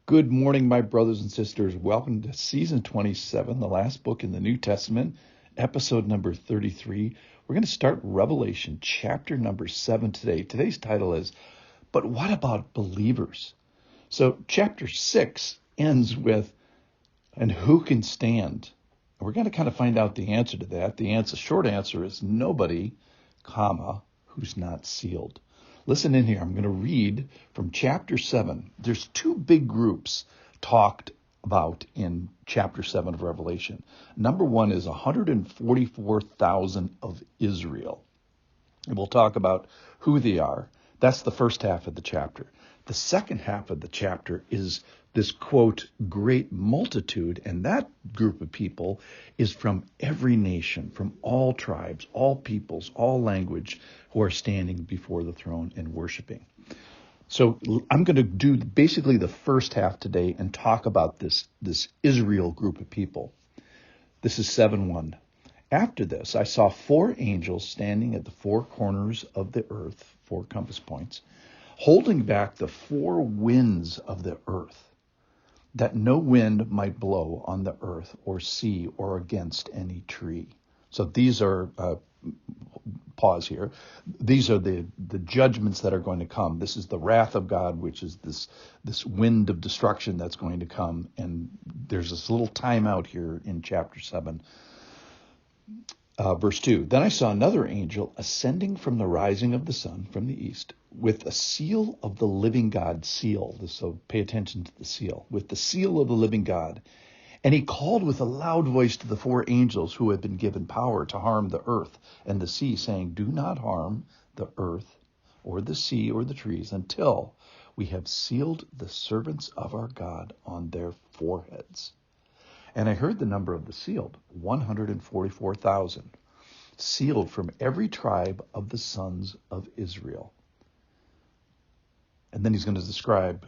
Good morning, my brothers and sisters. Welcome to season 27, the last book in the New Testament, episode number 33. We're going to start Revelation chapter number 7 today. Today's title is, But What About Believers? So chapter 6 ends with, And who can stand? We're going to kind of find out the answer to that. The short answer is nobody, who's not sealed. Listen in here. I'm going to read from chapter 7. There's two big groups talked about in chapter 7 of Revelation. Number one is 144,000 of Israel. And we'll talk about who they are. That's the first half of the chapter. The second half of the chapter is this, quote, great multitude. And that group of people is from every nation, from all tribes, all peoples, all language, who are standing before the throne and worshiping. So I'm going to do basically the first half today and talk about this Israel group of people. This is 7:1. After this, I saw four angels standing at the four corners of the earth, four compass points, holding back the four winds of the earth, that no wind might blow on the earth or sea or against any tree. So these are, pause here, these are the judgments that are going to come. This is the wrath of God, which is this wind of destruction that's going to come. And there's this little timeout here in chapter 7. Verse 2, Then I saw another angel ascending from the rising of the sun from the east with a seal of the living God seal. So pay attention to the seal. With the seal of the living God. And he called with a loud voice to the four angels who had been given power to harm the earth and the sea, saying, Do not harm the earth or the sea or the trees until we have sealed the servants of our God on their foreheads. And I heard the number of the sealed, 144,000, sealed from every tribe of the sons of Israel. And then he's going to describe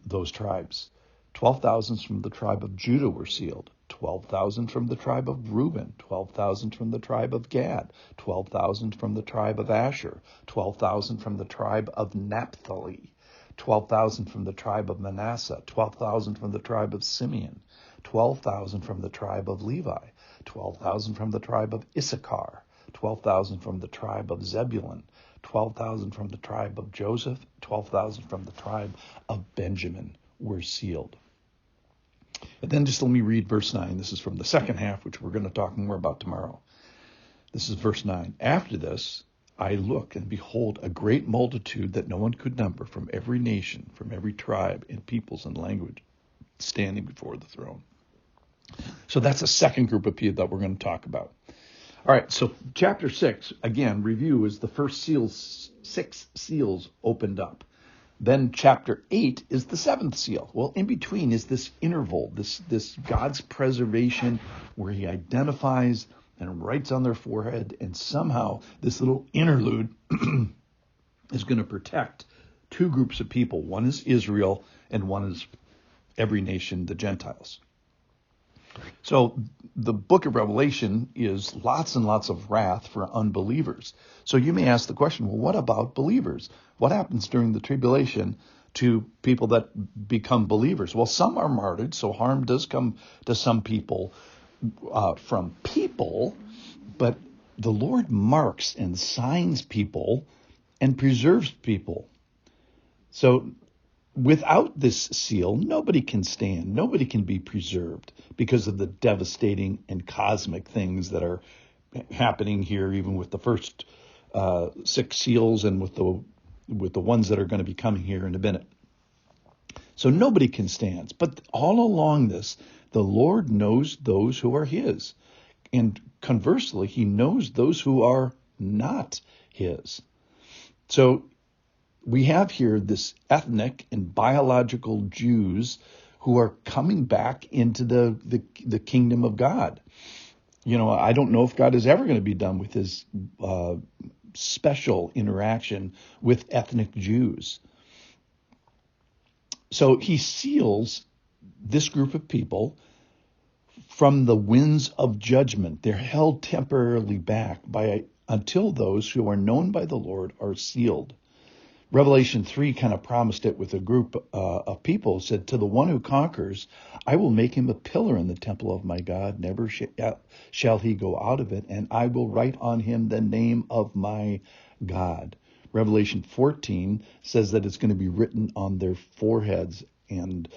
those tribes. 12,000 from the tribe of Judah were sealed, 12,000 from the tribe of Reuben, 12,000 from the tribe of Gad, 12,000 from the tribe of Asher, 12,000 from the tribe of Naphtali, 12,000 from the tribe of Manasseh, 12,000 from the tribe of Simeon, 12,000 from the tribe of Levi, 12,000 from the tribe of Issachar, 12,000 from the tribe of Zebulun, 12,000 from the tribe of Joseph, 12,000 from the tribe of Benjamin were sealed. And then just let me read verse 9. This is from the second half, which we're going to talk more about tomorrow. This is verse 9. After this, I looked, and behold, a great multitude that no one could number, from every nation, from every tribe and peoples and language, standing before the throne. So that's a second group of people that we're going to talk about. All right, so chapter 6, again, review, is the first 6 seals opened up. Then chapter 8 is the 7th seal. Well, in between is this interval, this God's preservation, where he identifies and writes on their forehead, and somehow this little interlude is going to protect two groups of people. One is Israel, and one is every nation, the Gentiles. So the book of Revelation is lots and lots of wrath for unbelievers. So you may ask the question, well, what about believers? What happens during the tribulation to people that become believers? Well, some are martyred, so harm does come to some people from people, but the Lord marks and signs people and preserves people. So without this seal, nobody can stand. Nobody can be preserved because of the devastating and cosmic things that are happening here, even with the first 6 seals and with the ones that are going to be coming here in a minute. So nobody can stand. But all along this, the Lord knows those who are his. And conversely, he knows those who are not his. So we have here this ethnic and biological Jews who are coming back into the kingdom of God. You know, I don't know if God is ever going to be done with his special interaction with ethnic Jews. So he seals this group of people from the winds of judgment. They're held temporarily back until those who are known by the Lord are sealed. Revelation 3 kind of promised it with a group of people. It said, to the one who conquers, I will make him a pillar in the temple of my God. Never shall he go out of it. And I will write on him the name of my God. Revelation 14 says that it's going to be written on their foreheads. And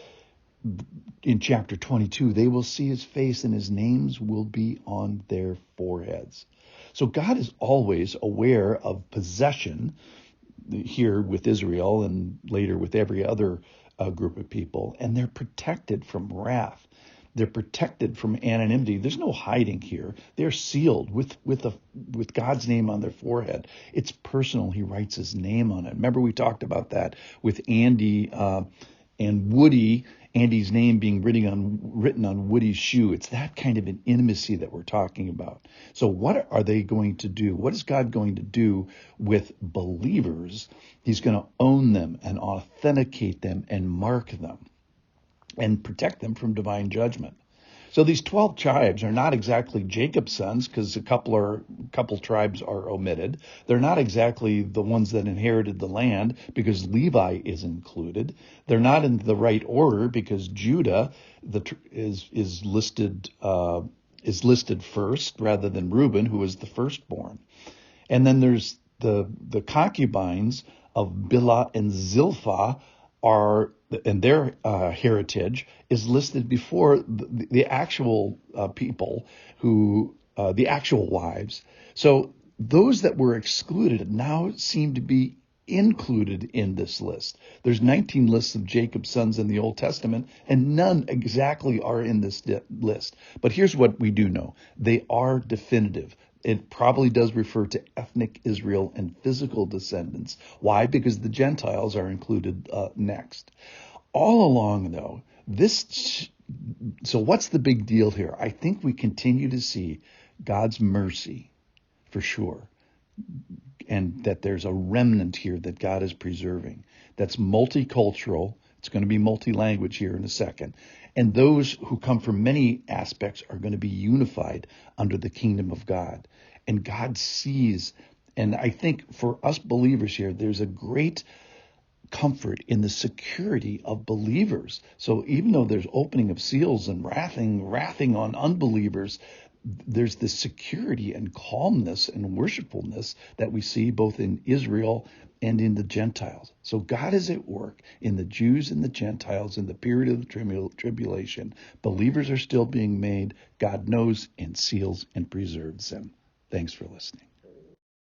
in chapter 22, they will see his face and his names will be on their foreheads. So God is always aware of possession, here with Israel and later with every other group of people, and they're protected from wrath. They're protected from anonymity. There's no hiding here. They're sealed with God's name on their forehead. It's personal. He writes his name on it. Remember we talked about that with Andy and Woody, Andy's name being written on Woody's shoe. It's that kind of an intimacy that we're talking about. So what are they going to do? What is God going to do with believers? He's going to own them and authenticate them and mark them and protect them from divine judgment. So these 12 tribes are not exactly Jacob's sons, because a couple tribes are omitted. They're not exactly the ones that inherited the land, because Levi is included. They're not in the right order, because Judah is listed first rather than Reuben, who is the firstborn. And then there's the concubines of Bilhah and Zilpah and their heritage is listed before the actual people the actual wives. So those that were excluded now seem to be included in this list. There's 19 lists of Jacob's sons in the Old Testament, and none exactly are in this list. But here's what we do know. They are definitive. It probably does refer to ethnic Israel and physical descendants. Why? Because the Gentiles are included next. All along, though, so what's the big deal here? I think we continue to see God's mercy, for sure, and that there's a remnant here that God is preserving that's multicultural. It's going to be multi-language here in a second. And those who come from many aspects are going to be unified under the kingdom of God. And God sees, and I think for us believers here, there's a great comfort in the security of believers. So even though there's opening of seals and wrathing on unbelievers, there's this security and calmness and worshipfulness that we see both in Israel and in the Gentiles. So God is at work in the Jews and the Gentiles in the period of the tribulation. Believers are still being made. God knows and seals and preserves them. Thanks for listening.